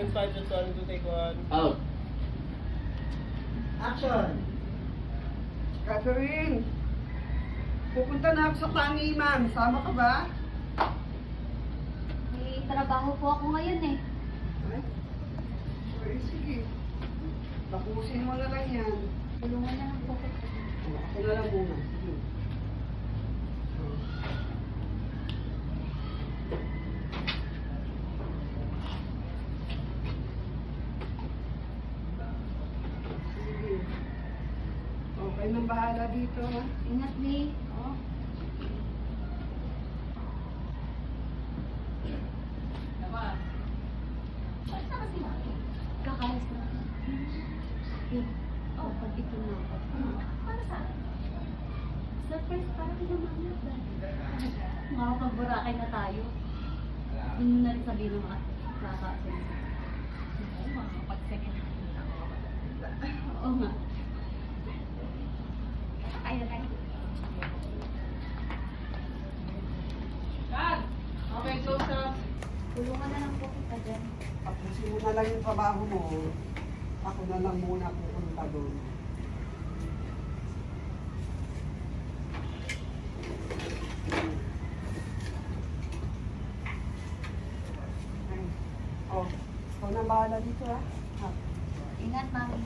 Sequence 5, just 1, 2, take 1. Out. Action! Catherine, pupunta na ako sa taniman. Sama ka ba? May trabaho po ako ngayon eh. Ay, ay sige. Tapusin mo na lang yan. Tulungan na lang po kita. Ako na lang muna. Sige. Sige. Okay nang bahala dito, ha? Ingat, Lee. Oh. Kakalas na. Oh, pag-ipon na ako. Para saan? Surprise para kay Mama. Makapag-Boracay na tayo. Hindi na rin sabihin ng mga kakasin. Oo, makapag-second hand na ako. Oo nga. Kaya na tayo. Okay, so sa... Tulungan na lang po kita dyan. Tapusin mo na lang yung trabaho mo. Ako na lang muna pupunta doon. Ay. Oh, ikaw na bahala dito, ha? Ingat, Mami.